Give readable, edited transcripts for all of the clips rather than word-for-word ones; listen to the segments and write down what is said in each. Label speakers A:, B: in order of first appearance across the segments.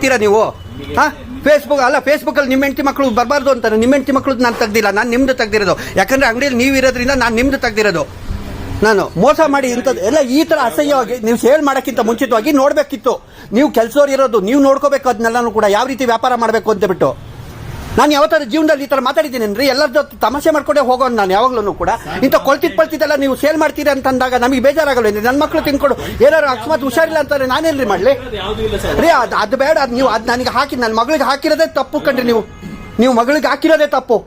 A: ಮಾಡ್ತೀರಾ ನೀವು? ಹಾ, ಫೇಸ್ಬುಕ್ ಅಲ್ಲಿ ನಿಮ್ಮ ಹೆಂಡತಿ ಮಕ್ಕಳು ಬರಬಾರ್ದು ಅಂತಾರೆ. ನಿಮ್ಮ ಹೆಂಡತಿ ಮಕ್ಕಳು ನಾನು ತೆಗ್ದಿಲ್ಲ, ನಾನು ನಿಮ್ದು ತೆಗ್ದಿರೋದು. ಯಾಕಂದ್ರೆ ಅಂಗಡಿಯಲ್ಲಿ ನೀವು ಇರೋದ್ರಿಂದ ನಾನು ನಿಮ್ದು ತೆಗ್ದಿರೋದು. ನಾನು ಮೋಸ ಮಾಡಿ ಇಂಥದ್ದು ಎಲ್ಲ ಈ ತರ ಅಸಹ್ಯವಾಗಿ ನೀವು ಸೇಲ್ ಮಾಡೋಕ್ಕಿಂತ ಮುಂಚಿತವಾಗಿ ನೋಡ್ಬೇಕಿತ್ತು. ನೀವು ಕೆಲಸದವ್ರು ಇರೋದು, ನೀವು ನೋಡ್ಕೋಬೇಕು ಅದನ್ನೆಲ್ಲನೂ ಕೂಡ, ಯಾವ ರೀತಿ ವ್ಯಾಪಾರ ಮಾಡಬೇಕು ಅಂತ ಬಿಟ್ಟು. ನಾನು ಯಾವತ್ತಾದ್ರೂ ಜೀವನದಲ್ಲಿ ಈ ತರ ಮಾತಾಡಿದ್ದೀನೇನ್ರಿ? ಎಲ್ಲರ ಜೊತೆ ತಮಾಷೆ ಮಾಡ್ಕೊಂಡೇ ಹೋಗೋಣ ನಾನು ಯಾವಾಗ್ಲೂ ಕೂಡ. ಇಂಥ ಕೊಳ್ತಿದ್ದೆಲ್ಲ ನೀವು ಸೇಲ್ ಮಾಡ್ತೀರಿ ಅಂತಂದಾಗ ನಮಗೆ ಬೇಜಾರಾಗಲ್ಲ. ನನ್ನ ಮಕ್ಕಳು ತಿನ್ಕೊಡು, ಏನಾರು ಅಕಸ್ಮಾತ್ ಹುಷಾರಿಲ್ಲ ಅಂತಾರೆ ನಾನೇನ್ರಿ ಮಾಡ್ಲಿ ರೀ? ಅದು ಬೇಡ, ನೀವು ಅದು ನನಗೆ ಹಾಕಿ ನನ್ನ ಮಗಳಿಗೆ ಹಾಕಿರೋದೇ ತಪ್ಪು ಕಣ್ರಿ. ನೀವು ಮಗಳಿಗೆ ಹಾಕಿರೋದೇ ತಪ್ಪು.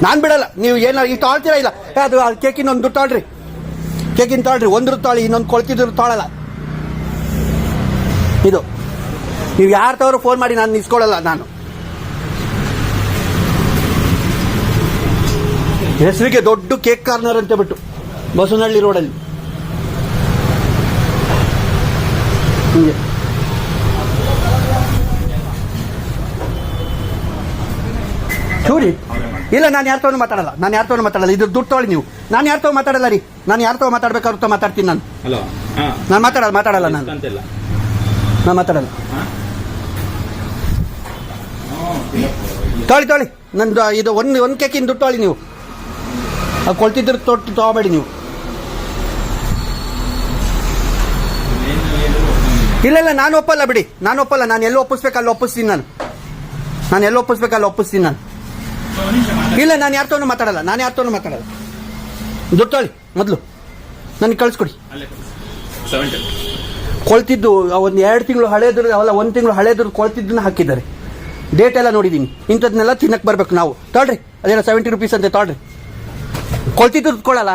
A: ನಾನು ಬಿಡಲ್ಲ. ನೀವು ಏನಾರು ಈಗ ತಾಳ್ತೀರಾ? ಇಲ್ಲ, ಅದು ಕೇಕಿನ ಒಂದು ದುಡ್ಡು ತಾಳ್ರಿ, ಕೇಕಿನ ತಾಳ್ರಿ, ಒಂದು ತಾಳಿ, ಇನ್ನೊಂದು ಕೊಳ್ತಿದ್ರು ತಾಳಲ್ಲ. ಇದು ನೀವು ಯಾರ ತವರು ಫೋನ್ ಮಾಡಿ ನಾನು ನಿಲ್ಸ್ಕೊಳ್ಳಲ್ಲ. ನಾನು ಹೆಸರಿಗೆ ದೊಡ್ಡ ಕೇಕ್ ಕಾರ್ನರ್ ಅಂತ ಬಿಟ್ಟು ಬಸವನಹಳ್ಳಿ ರೋಡಲ್ಲಿ ಚೂರಿ ಇಲ್ಲ. ನಾನು ಯಾರ ತವನು ಮಾತಾಡಲ್ಲ. ಇದು ದುಡ್ಡು ತೊಗೊಳ್ಳಿ ನೀವು. ನಾನು ಯಾರ ತವ ಮಾತಾಡಲ್ಲ ರೀ. ನಾನು ಯಾರ ತವ ಮಾತಾಡ್ಬೇಕಾದ್ರು ಮಾತಾಡ್ತೀನಿ. ನಾನು ಮಾತಾಡಲ್ಲ. ನಾನು ಮಾತಾಡಲ್ಲ. ತೊಳಿ ನಂದು ಇದು ಒಂದು ಕೇಕಿನ ದುಡ್ಡು ತೊಗೊಳ್ಳಿ ನೀವು. ಕೊಳ್ತಿದ್ರ ತೊಟ್ಟು ತಗೋಬೇಡಿ ನೀವು. ಇಲ್ಲ, ನಾನು ಒಪ್ಪಲ್ಲ ಬಿಡಿ. ನಾನು ಎಲ್ಲಿ ಒಪ್ಪಿಸ್ಬೇಕು ಅಲ್ಲಿ ಒಪ್ಪಿಸ್ತೀನಿ. ನಾನು ಇಲ್ಲ, ನಾನು ಯಾರ ತವನು ಮಾತಾಡಲ್ಲ. ದುಡ್ಡು ತೊಗೊಳ್ಳಿ ಮೊದಲು, ನನಗೆ ಕಳಿಸ್ಕೊಡಿ. ಕೊಳ್ತಿದ್ದು ಒಂದು 2 ತಿಂಗಳು ಹಳೇದ್ರ, ಅಲ್ಲ 1 ತಿಂಗಳು ಹಳೇದ್ರ ಕೊಳ್ತಿದ್ದನ್ನ ಹಾಕಿದ್ದಾರೆ. ಡೇಟ್ ಎಲ್ಲ ನೋಡಿದ್ದೀನಿ. ಇಂಥದನ್ನೆಲ್ಲ ತಿನ್ನಕ್ಕೆ ಬರ್ಬೇಕು ನಾವು. ತೊಗೊಳ್ರಿ, ಅದೇನೋ 70 ರೂಪೀಸ್ ಅಂತೆ, ತೊಗೊಳ್ರಿ. ಕೊಳ್ತಿದ್ದು ಕೊಡಲ್ಲ.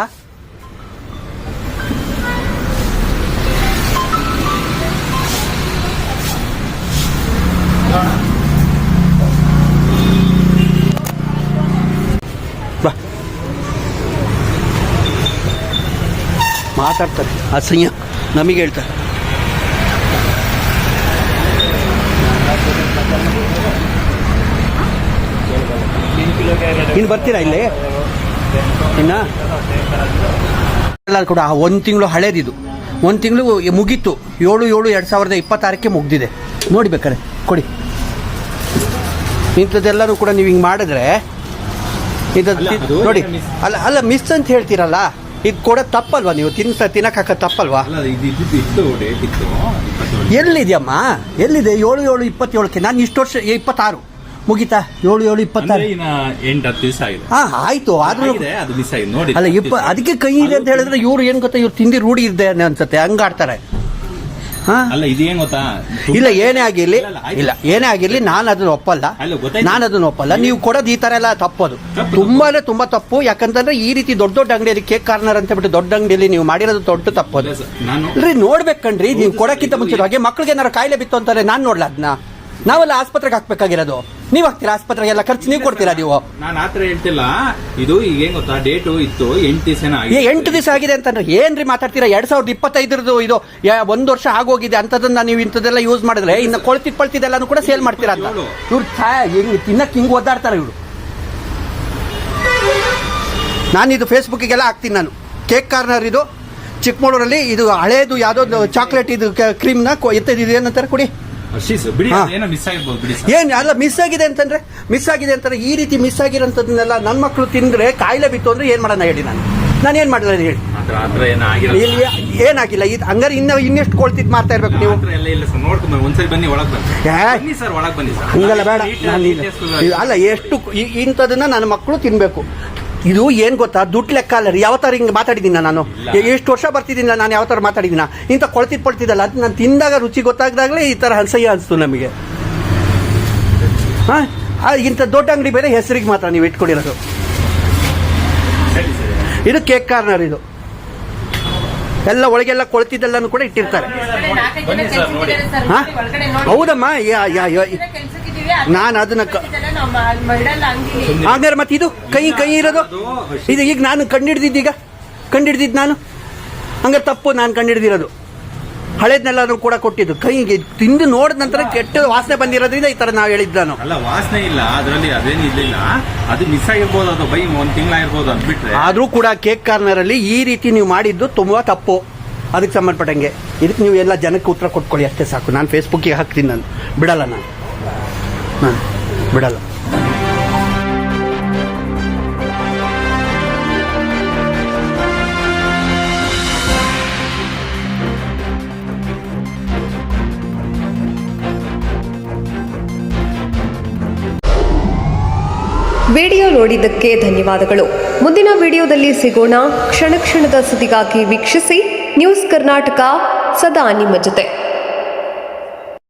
A: ಬಾ, ಮಾತಾಡ್ತಾರೆ ಅಸಹ್ಯ, ನಮಗೆ ಹೇಳ್ತಾರೆ. ಇನ್ನು ಬರ್ತೀರಾ ಇಲ್ಲಿ? ಇನ್ನ ಕೂಡ 1 ತಿಂಗಳು ಹಳೇದಿದು. 1 ತಿಂಗಳು ಮುಗೀತು. 7/7/2026 ಮುಗ್ದಿದೆ. ನೋಡಿ ಬೇಕಾರೆ ಕೊಡಿ. ಇಂಥದ್ದೆಲ್ಲರೂ ಕೂಡ ನೀವು ಹಿಂಗೆ ಮಾಡಿದ್ರೆ ಇದು ನೋಡಿ. ಅಲ್ಲ ಮಿಸ್ ಅಂತ ಹೇಳ್ತೀರಲ್ಲ, ಇದು ಕೂಡ ತಪ್ಪಲ್ವಾ? ನೀವು ತಿನ್ನಕ್ಕೆ ಹಾಕ ತಪ್ಪಲ್ವಾ? ಎಲ್ಲಿದೆಯಮ್ಮ? ಎಲ್ಲಿದೆ? 7/7/27ಕ್ಕೆ ನಾನು ಇಷ್ಟು ವರ್ಷ 26 ಮುಗಿತಾ? 7/7/26 ಹಾ ಆಯ್ತು. ಆದ್ರೂ ಅಲ್ಲ, ಅದಕ್ಕೆ ಕೈ ಇದೆ ಅಂತ ಹೇಳಿದ್ರೆ ಇವ್ರು ಏನ್ ಗೊತ್ತಾ, ಇವ್ರು ತಿಂದಿ ರೂಢಿ ಇದೆ ಅನ್ಸುತ್ತೆ, ಹಂಗಾಡ್ತಾರೆ. ಇಲ್ಲ, ಏನೇ ಆಗಿರ್ಲಿ ನಾನು ಅದನ್ನ ಒಪ್ಪಲ್ಲ. ನೀವು ಕೊಡೋದು ಈ ತರ ಎಲ್ಲ ತಪ್ಪದು, ತುಂಬಾ ತಪ್ಪು. ಯಾಕಂತಂದ್ರೆ ಈ ರೀತಿ ದೊಡ್ಡ ಅಂಗಡಿಯಲ್ಲಿ ಕೇಕ್ ಕಾರ್ನರ್ ಅಂತ ಬಿಟ್ಟು ದೊಡ್ಡ ಅಂಗಡಿಯಲ್ಲಿ ನೀವು ಮಾಡಿರೋದು ದೊಡ್ಡ ತಪ್ಪದು. ನೋಡ್ಬೇಕಣ್ರಿ, ನೀವು ಕೊಡಕ್ಕಿಂತ ಮುಂಚಿತವಾಗಿ ಮಕ್ಳಿಗೆ ಏನಾರು ಕಾಯಿಲೆ ಬಿತ್ತು ಅಂತಾರೆ ನಾನು ನೋಡ್ಲ ಅದನ್ನ. ನಾವೆಲ್ಲ ಆಸ್ಪತ್ರೆಗೆ ಹಾಕ್ಬೇಕಾಗಿರೋದು, ನೀವ್ ಹಾಕ್ತೀರಾ ಆಸ್ಪತ್ರೆಗೆ? ಎಲ್ಲ ಖರ್ಚು ನೀವು ಕೊಡ್ತೀರಾ? ನೀವು
B: ನಾನು ಆತರ ಹೇಳ್ತಿಲ್ಲ. ಇದು ಈಗ ಏನ್ ಗೊತ್ತಾ, ಡೇಟು ಇತ್ತು 8 ದಿವಸ
A: 8 ದಿವಸ ಆಗಿದೆ ಅಂತಂದ್ರೆ ಏನ್ರಿ ಮಾತಾಡ್ತೀರಾ? 2025 ಇದು 1 ವರ್ಷ ಆಗೋಗಿದೆ. ಅಂತದನ್ನ ನೀವು ಇಂಥದ್ದೆಲ್ಲ ಯೂಸ್ ಮಾಡಿದ್ರೆ ಇನ್ನು ಕೊಳ್ತಿದ್ದೆಲ್ಲಾನು ಕೂಡ ಸೇಲ್ ಮಾಡ್ತೀರಾ ಅಂತ. ಇವ್ರು ತಿನ್ನಕ್ ಹಿಂಗ್ ಒದ್ದಾಡ್ತಾರ ಇವ್ರು. ನಾನು ಇದು ಫೇಸ್ಬುಕ್ಗೆಲ್ಲ ಹಾಕ್ತೀನಿ. ನಾನು ಕೇಕ್ ಕಾರ್ನರ್ ಇದು ಚಿಕ್ಕಮಗಳೂರಲ್ಲಿ, ಇದು ಹಳೇದು ಯಾವ್ದೋ ಚಾಕ್ಲೇಟ್ ಇದು ಕ್ರೀಮ್ನ ಎತ್ತಿದ್ದು ಏನಂತಾರೆ ಕೊಡಿ. ಏನ್ ಅಲ್ಲ ಮಿಸ್ ಆಗಿದೆ ಅಂತಂದ್ರೆ ಈ ರೀತಿ ಮಿಸ್ ಆಗಿರೋಂಥದ್ದನ್ನೆಲ್ಲ ನನ್ನ ಮಕ್ಕಳು ತಿಂದ್ರೆ ಕಾಯಿಲೆ ಬಿತ್ತು ಅಂದ್ರೆ ಏನ್ ಮಾಡೋಣ ಹೇಳಿ? ನಾನು ಏನ್ ಮಾಡಲ್ಲ ಹೇಳಿ? ಏನಾಗಿಲ್ಲ. ಇದು ಹಂಗಾರೆ ಇನ್ನೆಷ್ಟು ಕೊಳ್ತಿದ್ ಮಾಡ್ತಾ ಇರ್ಬೇಕು ನೀವು? ಹಂಗಲ್ಲ, ಬೇಡ. ಅಲ್ಲ, ಎಷ್ಟು ಇಂಥದನ್ನ ನನ್ನ ಮಕ್ಕಳು ತಿನ್ಬೇಕು. ಇದು ಏನ್ ಗೊತ್ತಾ, ದುಡ್ಡು ಲೆಕ್ಕ ಅಲ್ಲ ರೀ. ಯಾವತ್ತಾರು ಹಿಂಗೆ ಮಾತಾಡಿದ್ದೀನ ನಾನು? ಎಷ್ಟು ವರ್ಷ ಬರ್ತಿದ್ದೀನ ನಾನು? ಯಾವತ್ತಾರು ಮಾತಾಡಿದ್ದೀನ? ಇಂಥ ಕೊಳ್ತಿದ್ದಲ್ಲ, ಅದು ನಾನು ತಿಂದಾಗ ರುಚಿ ಗೊತ್ತಾಗ್ದಾಗಲೇ ಈ ಥರ ಅಸಹ್ಯ ಅನಿಸ್ತು ನಮಗೆ. ಹಾಂ, ಇಂಥ ದೊಡ್ಡ ಅಂಗಡಿ ಬೇರೆ ಹೆಸರಿಗೆ ಮಾತ್ರ ನೀವು ಇಟ್ಕೊಂಡಿರೋದು. ಇದು ಕೇಕ್ ಕಾರ್ನರ್. ಇದು ಎಲ್ಲ ಒಳಗೆಲ್ಲ ಕೊಳ್ತಿದ್ದೆಲ್ಲನೂ ಕೂಡ ಇಟ್ಟಿರ್ತಾರೆ. ಹಾಂ, ಹೌದಮ್ಮ. ನಾನು ಅದನ್ನ ಹಾಗಾದ್ರೆ ಮತ್ತೆ ಇದು ಕೈ ಇರೋದು ಇದು ಈಗ ನಾನು ಕಂಡಿಡ್ದಿದ್ದು ನಾನು ಹಂಗಾರೆ ತಪ್ಪು. ನಾನು ಕಂಡಿಡ್ದಿರೋದು ಹಳೇದ್ನೆಲ್ಲರೂ ಕೂಡ ಕೊಟ್ಟಿದ್ದು ಕೈಗೆ ತಿಂದು ನೋಡಿದ ನಂತರ ಕೆಟ್ಟ ವಾಸನೆ ಬಂದಿರೋದ್ರಿಂದ ಈ ತರ ನಾವು ಹೇಳಿದ್ದು. ನಾನು
B: ಅಲ್ಲ, ವಾಸನೆ ಇಲ್ಲ ಅದರಲ್ಲಿ, ಅದೇನು ಇರಲಿಲ್ಲ. ಅದು ಮಿಸ್ ಆಗಿರ್ಬೋದು, ಅದು ಬೈ 1 ತಿಂಗಳಾಗಿರ್ಬೋದು ಅಂದ್ಬಿಟ್ರೆ.
A: ಆದ್ರೂ ಕೂಡ ಕೇಕ್ ಕಾರ್ನರ್ ಅಲ್ಲಿ ಈ ರೀತಿ ನೀವು ಮಾಡಿದ್ದು ತುಂಬಾ ತಪ್ಪು. ಅದಕ್ಕೆ ಸಂಬಂಧಪಟ್ಟಂಗೆ ಇದಕ್ಕೆ ನೀವು ಎಲ್ಲ ಜನಕ್ಕೆ ಉತ್ತರ ಕೊಟ್ಕೊಳ್ಳಿ ಅಷ್ಟೇ ಸಾಕು. ನಾನು ಫೇಸ್ಬುಕ್ಕಿಗೆ ಹಾಕ್ತೀನಿ, ನಾನು ಬಿಡಲ್ಲ, ನಾನು ಬಿಡಲ್ಲ.
C: ವಿಡಿಯೋ ನೋಡಿದ್ದಕ್ಕೆ ಧನ್ಯವಾದಗಳು. ಮುಂದಿನ ವಿಡಿಯೋದಲ್ಲಿ ಸಿಗೋಣ. ಕ್ಷಣ ಕ್ಷಣದ ಸುದ್ದಿಗಾಗಿ ವೀಕ್ಷಿಸಿ ನ್ಯೂಸ್ ಕರ್ನಾಟಕ, ಸದಾ ನಿಮ್ಮ ಜೊತೆ.